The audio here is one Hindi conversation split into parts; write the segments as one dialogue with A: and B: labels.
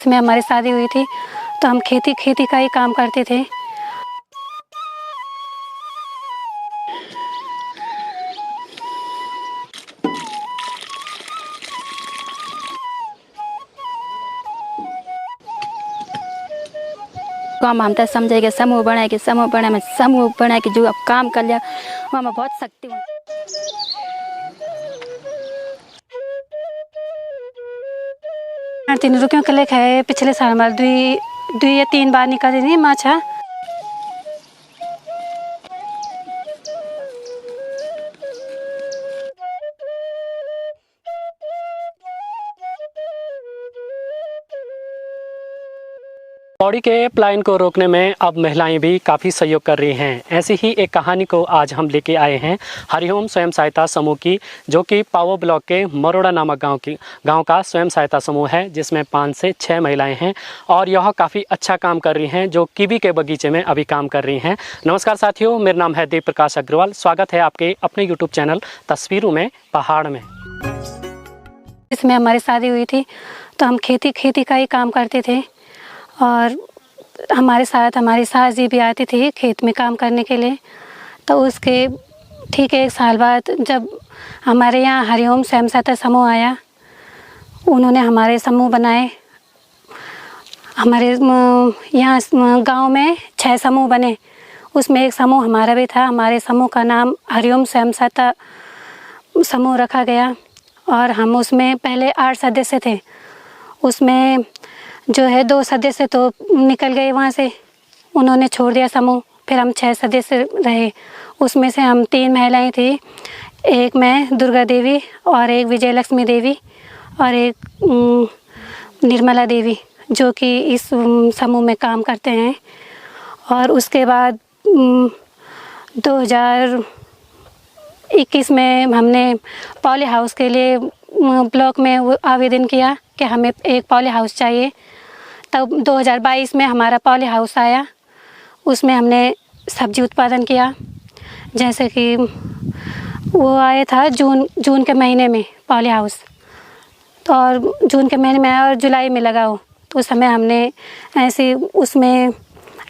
A: में हमारी शादी हुई थी तो हम खेती का ही काम करते थे।
B: काम हम तो समझे कि समूह बना में समूह बना के जो अब काम कर लिया वहाँ में बहुत शक्ति हुई।
A: 3 रुपयों के लेख है। पिछले साल हमारे दुई या 3 बार निकाली नहीं माछा।
C: पौड़ी के पलायन को रोकने में अब महिलाएं भी काफ़ी सहयोग कर रही हैं। ऐसी ही एक कहानी को आज हम लेके आए हैं हरिओम स्वयं सहायता समूह की, जो कि पावो ब्लॉक के मरोड़ा नामक गांव का स्वयं सहायता समूह है, जिसमें 5 से 6 महिलाएं हैं और यह काफ़ी अच्छा काम कर रही हैं, जो कीवी के बगीचे में अभी काम कर रही हैं। नमस्कार साथियों, मेरा नाम है देव प्रकाश अग्रवाल। स्वागत है आपके अपने यूट्यूब चैनल तस्वीरों में पहाड़ में।
A: इसमें हमारी शादी हुई थी तो हम खेती का ही काम करते थे और हमारे साथ हमारी सास जी भी आती थी खेत में काम करने के लिए। तो उसके ठीक 1 साल बाद जब हमारे यहाँ हरिओम स्वयं सहायता समूह आया, उन्होंने हमारे समूह बनाए। हमारे यहाँ गांव में 6 समूह बने, उसमें एक समूह हमारा भी था। हमारे समूह का नाम हरिओम स्वयं सहायता समूह रखा गया और हम उसमें पहले 8 सदस्य थे। उसमें जो है 2 सदस्य तो निकल गए वहाँ से, उन्होंने छोड़ दिया समूह। फिर हम 6 सदस्य रहे। उसमें से हम 3 महिलाएं थी, एक मैं दुर्गा देवी और एक विजय लक्ष्मी देवी और एक निर्मला देवी, जो कि इस समूह में काम करते हैं। और उसके बाद 2021 में हमने पॉली हाउस के लिए ब्लॉक में आवेदन किया कि हमें एक पॉली हाउस चाहिए। तब 2022 में हमारा पॉली हाउस आया। उसमें हमने सब्जी उत्पादन किया, जैसे कि वो आया था जून के महीने में पॉली हाउस, तो और जून के महीने में आया और जुलाई में लगा हो। तो उस समय हमने ऐसे उसमें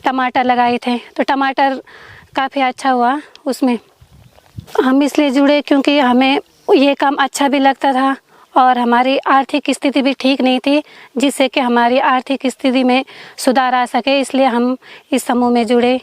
A: टमाटर लगाए थे, तो टमाटर काफ़ी अच्छा हुआ। उसमें हम इसलिए जुड़े क्योंकि हमें ये काम अच्छा भी लगता था और हमारी आर्थिक स्थिति भी ठीक नहीं थी, जिससे कि हमारी आर्थिक स्थिति में सुधार आ सके, इसलिए हम इस समूह में जुड़े।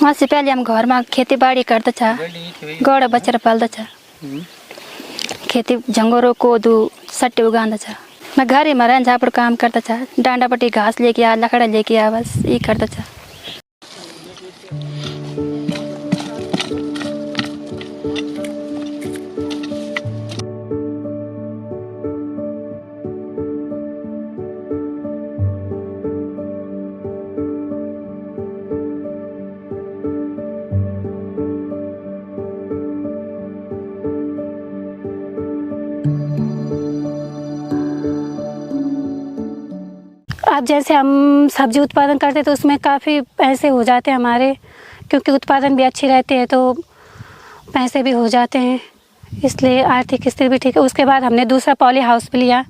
B: वहाँ से पहले हम घर में खेती बाड़ी करता था, गौड़ बच्चा पालता था, खेती झंगोरो कोदू सट्टे उगाता था। मैं घर ही में रहन जहाँ पर काम करता था, डांडा पट्टी घास लेके आ, लकड़ा लेके आ, बस ये करता था।
A: अब जैसे हम सब्जी उत्पादन करते तो उसमें काफ़ी पैसे हो जाते हैं हमारे, क्योंकि उत्पादन भी अच्छी रहती है तो पैसे भी हो जाते हैं, इसलिए आर्थिक स्थिति भी ठीक है। उसके बाद हमने दूसरा पॉली हाउस भी लिया,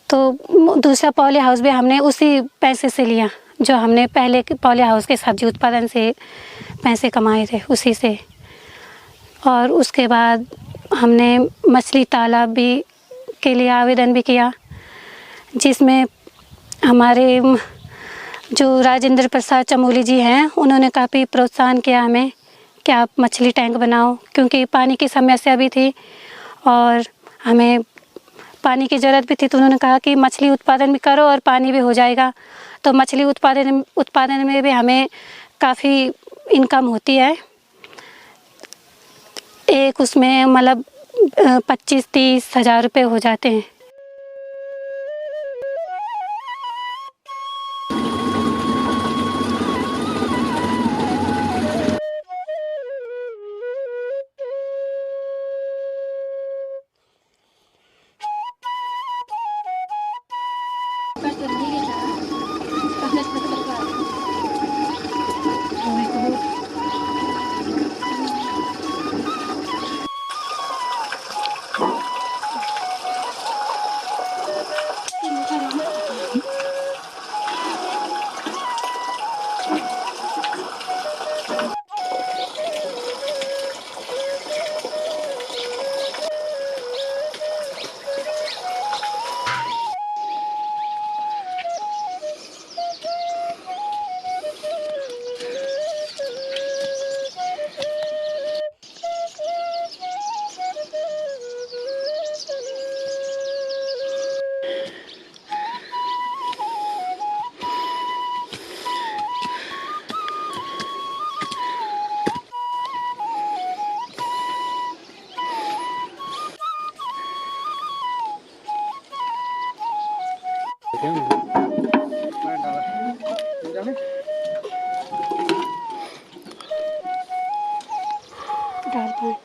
A: तो दूसरा पॉली हाउस भी हमने उसी पैसे से लिया जो हमने पहले पॉली हाउस के सब्जी उत्पादन से पैसे कमाए थे, उसी से। और उसके बाद हमने मछली तालाब भी के लिए आवेदन भी किया, जिसमें हमारे जो राजेंद्र प्रसाद चमोली जी हैं, उन्होंने काफ़ी प्रोत्साहन किया हमें कि आप मछली टैंक बनाओ, क्योंकि पानी की समस्या भी थी और हमें पानी की ज़रूरत भी थी। तो उन्होंने कहा कि मछली उत्पादन भी करो और पानी भी हो जाएगा। तो मछली उत्पादन में भी हमें काफ़ी इनकम होती है। एक उसमें मतलब 25-30 हज़ार रुपये हो जाते हैं।
C: हैं
A: डाल पाए।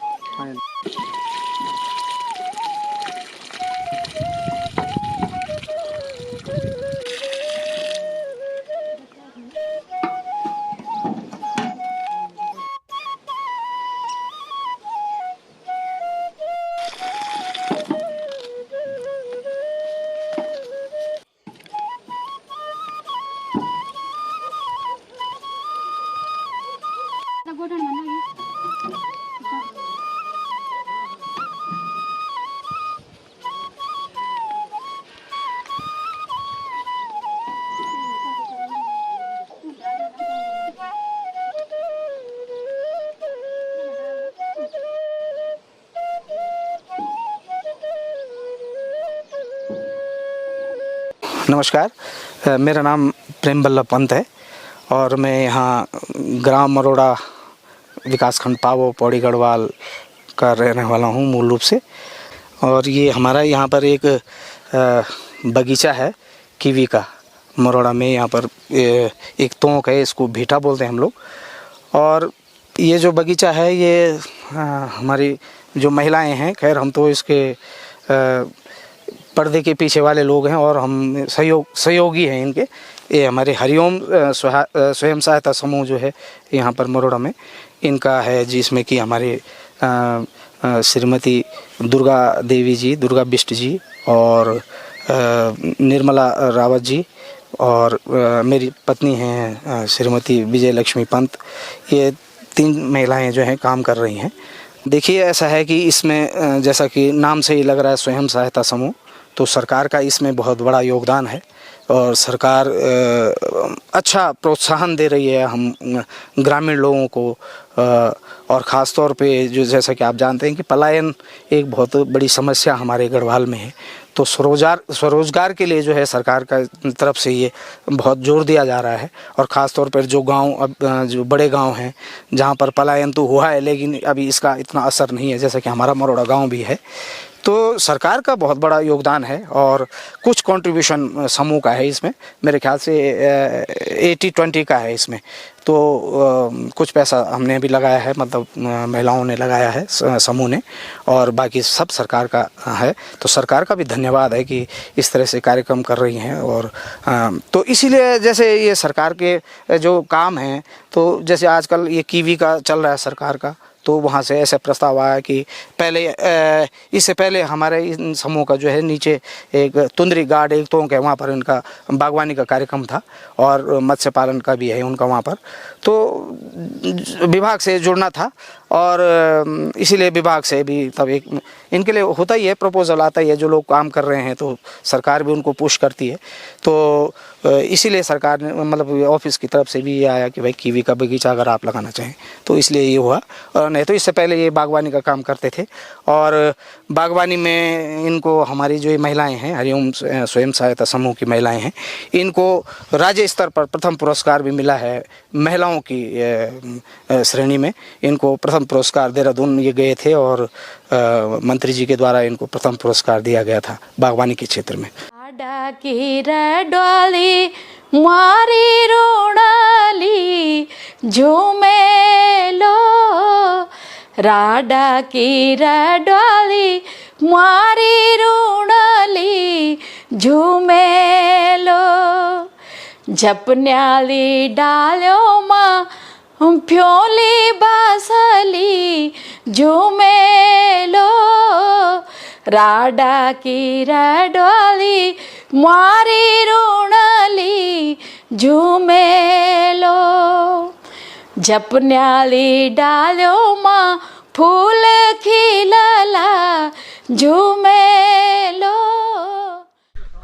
D: नमस्कार, मेरा नाम प्रेम बल्लभ पंत है और मैं यहाँ ग्राम मरोड़ा विकासखंड पावो पौड़ी गढ़वाल का रहने वाला हूँ मूल रूप से। और ये हमारा यहाँ पर एक बगीचा है कीवी का मरोड़ा में। यहाँ पर एक तोंक है, इसको भीटा बोलते हैं हम लोग। और ये जो बगीचा है ये हमारी जो महिलाएं हैं, खैर हम तो इसके पर्दे के पीछे वाले लोग हैं और हम सहयोगी हैं इनके। ये हमारे हरिओम स्वयं सहायता समूह जो है यहाँ पर मरोड़ा में इनका है, जिसमें कि हमारे श्रीमती दुर्गा देवी जी, दुर्गा बिष्ट जी और निर्मला रावत जी और मेरी पत्नी हैं श्रीमती विजय लक्ष्मी पंत। ये 3 महिलाएं जो हैं काम कर रही हैं। देखिए, ऐसा है कि इसमें जैसा कि नाम से ही लग रहा है स्वयं सहायता समूह, तो सरकार का इसमें बहुत बड़ा योगदान है और सरकार अच्छा प्रोत्साहन दे रही है हम ग्रामीण लोगों को। और ख़ास तौर पे जो जैसा कि आप जानते हैं कि पलायन एक बहुत बड़ी समस्या हमारे गढ़वाल में है, तो स्वरोजगार के लिए जो है सरकार का तरफ से ये बहुत जोर दिया जा रहा है। और ख़ास तौर पर जो गांव, अब जो बड़े गांव हैं जहां पर पलायन तो हुआ है लेकिन अभी इसका इतना असर नहीं है, जैसा कि हमारा मरोड़ा गांव भी है, तो सरकार का बहुत बड़ा योगदान है। और कुछ कंट्रीब्यूशन समूह का है इसमें, मेरे ख्याल से 80-20 का है इसमें। तो कुछ पैसा हमने भी लगाया है, मतलब महिलाओं ने लगाया है समूह ने, और बाकी सब सरकार का है। तो सरकार का भी धन्यवाद है कि इस तरह से कार्यक्रम कर रही हैं। और तो इसीलिए जैसे ये सरकार के जो काम हैं, तो जैसे आजकल ये कीवी का चल रहा है सरकार का, तो वहाँ से ऐसे प्रस्ताव आया कि पहले इससे पहले हमारे इन समूह का जो है नीचे एक तुंदरी गार्ड एक तोंक है, वहाँ पर इनका बागवानी का कार्यक्रम था और मत्स्य पालन का भी है उनका वहाँ पर। तो विभाग से जुड़ना था और इसीलिए विभाग से भी तब एक इनके लिए होता ही है, प्रपोजल आता ही है, जो लोग काम कर रहे हैं तो सरकार भी उनको पुश करती है। तो इसीलिए सरकार ने, मतलब ऑफिस की तरफ से भी ये आया कि भाई कीवी का बगीचा अगर आप लगाना चाहें, तो इसलिए ये हुआ। और नहीं तो इससे पहले ये बागवानी का काम करते थे। और बागवानी में इनको हमारी जो महिलाएं हैं, हरिओम स्वयं सहायता समूह की महिलाएं हैं, इनको राज्य स्तर पर प्रथम पुरस्कार भी मिला है महिलाओं की श्रेणी में। इनको प्रथम पुरस्कार देहरादून ये गए थे और मंत्री जी के द्वारा इनको प्रथम पुरस्कार दिया गया था बागवानी के क्षेत्र में।
E: मारी रोणाली झूमेलो राडा की रडवाली मारी रोणाली झूमेलो जपन्याली डालो माँ फ्योली बासली झूमेलो राडा की रडवाली मारी रोणाली झूमेलो जपन्याली डालो माँ फूल खिलला झूमेलो।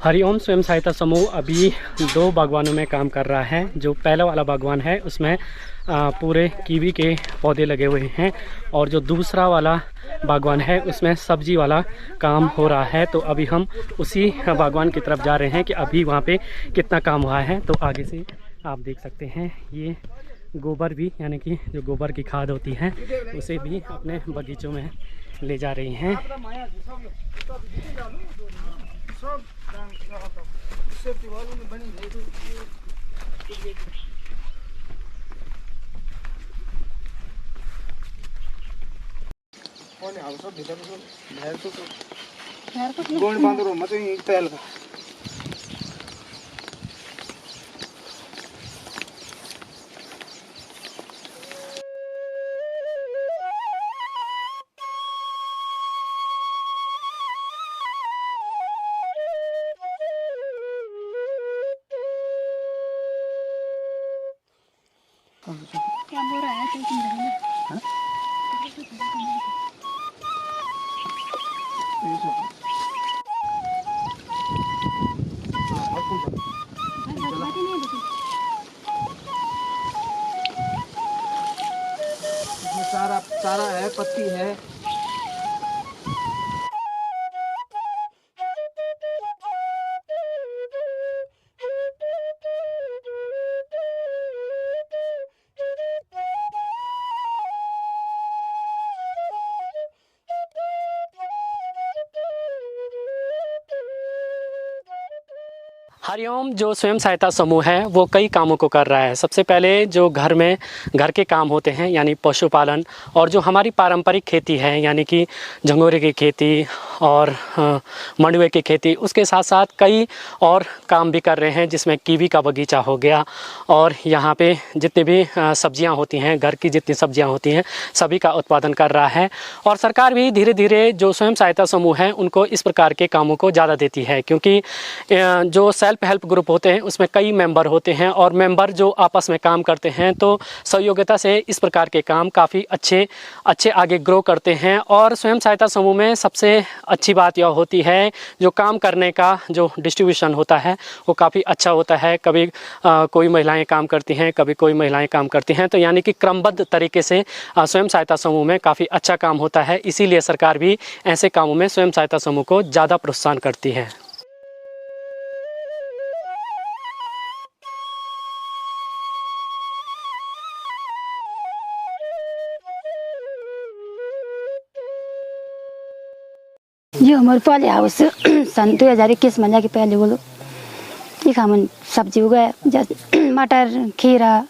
C: हरिओम स्वयं सहायता समूह अभी 2 बागवानों में काम कर रहा है। जो पहला वाला बागवान है उसमें पूरे कीवी के पौधे लगे हुए हैं और जो दूसरा वाला बागवान है उसमें सब्जी वाला काम हो रहा है। तो अभी हम उसी बागवान की तरफ जा रहे हैं कि अभी वहाँ पे कितना काम हुआ है। तो आगे से आप देख सकते हैं, ये गोबर भी, यानी कि जो गोबर की खाद होती है उसे भी अपने बगीचों में ले जा रही हैं।
D: सब सेफ्टी वालों ने बनी है तो कौन है सब भीतर तो बाहर तो गोंड बांध रो मत ही तेल का
B: क्या हो रहा है
D: सारा है पत्ती है
C: हरिओम जो स्वयं सहायता समूह है वो कई कामों को कर रहा है। सबसे पहले जो घर में घर के काम होते हैं यानी पशुपालन और जो हमारी पारंपरिक खेती है यानी कि झंगोरे की खेती और मंडुए की खेती, उसके साथ साथ कई और काम भी कर रहे हैं जिसमें कीवी का बगीचा हो गया और यहाँ पे जितनी भी सब्जियाँ होती हैं, घर की जितनी सब्जियाँ होती हैं सभी का उत्पादन कर रहा है। और सरकार भी धीरे धीरे जो स्वयं सहायता समूह हैं उनको इस प्रकार के कामों को ज़्यादा देती है, क्योंकि जो सेल्फ हेल्प ग्रुप होते हैं उसमें कई मेंबर होते हैं और मेंबर जो आपस में काम करते हैं तो सहयोगिता से इस प्रकार के काम काफ़ी अच्छे आगे ग्रो करते हैं। और स्वयं सहायता समूह में सबसे अच्छी बात यह होती है जो काम करने का जो डिस्ट्रीब्यूशन होता है वो काफ़ी अच्छा होता है। कभी कोई महिलाएं काम करती हैं, कभी कोई महिलाएं काम करती हैं, तो यानी कि क्रमबद्ध तरीके से स्वयं सहायता समूह में काफ़ी अच्छा काम होता है। इसीलिए सरकार भी ऐसे कामों में स्वयं सहायता समूह को ज़्यादा प्रोत्साहन करती है।
B: ये हमारे पहले हाउस सन 2021 में जाके पहले बोलो ये हम सब्जी उगाए जैसे मटर, खीरा,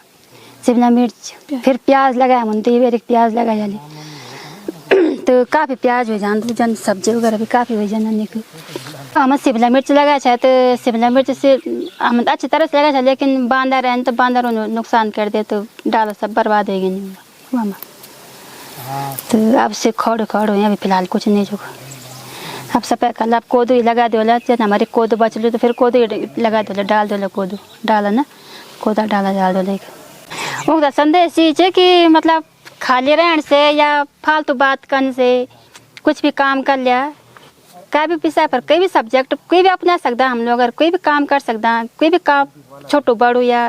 B: शिमला मिर्च, फिर प्याज लगाया मन तो ये एक प्याज लगाया तो काफ़ी प्याज हो जान जन सब्जी वगैरह भी काफ़ी हो जाना को हम शिमला मिर्च लगाया है तो शिमला मिर्च से हम अच्छी तरह से लगाया, लेकिन बांदर है तो बांदर नुकसान कर दे तो डालो सब बर्बाद हो गई। तो अब से खड़ हो अभी फिलहाल कुछ नहीं जो अब सब कल आप कोदो ही लगा दो जब हमारे कोदो बच लो तो फिर कोदो ही लगा दो, डाल दो कोदो डाला ना कोदा डाला डाल दो लेकर वो संदेश ये कि मतलब खाली रहने से या फालतू बात करने से कुछ भी काम कर लिया कोई भी विषय पर कोई भी सब्जेक्ट कोई भी अपना सकता हम लोग अगर कोई भी काम कर सकता, कोई भी काम छोटो बड़ो या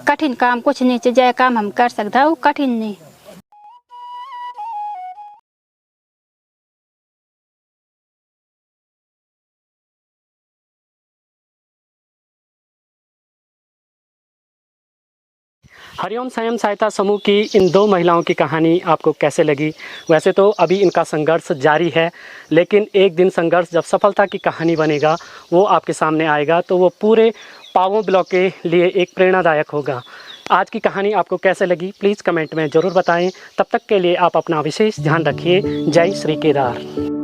B: कठिन काम कुछ नहीं चाहिए काम हम कर सकता वो कठिन नहीं।
C: हरिओम स्वयं सहायता समूह की इन दो महिलाओं की कहानी आपको कैसे लगी? वैसे तो अभी इनका संघर्ष जारी है, लेकिन एक दिन संघर्ष जब सफलता की कहानी बनेगा वो आपके सामने आएगा तो वो पूरे पावों ब्लॉक के लिए एक प्रेरणादायक होगा। आज की कहानी आपको कैसे लगी प्लीज़ कमेंट में ज़रूर बताएं। तब तक के लिए आप अपना विशेष ध्यान रखिए। जय श्री केदार।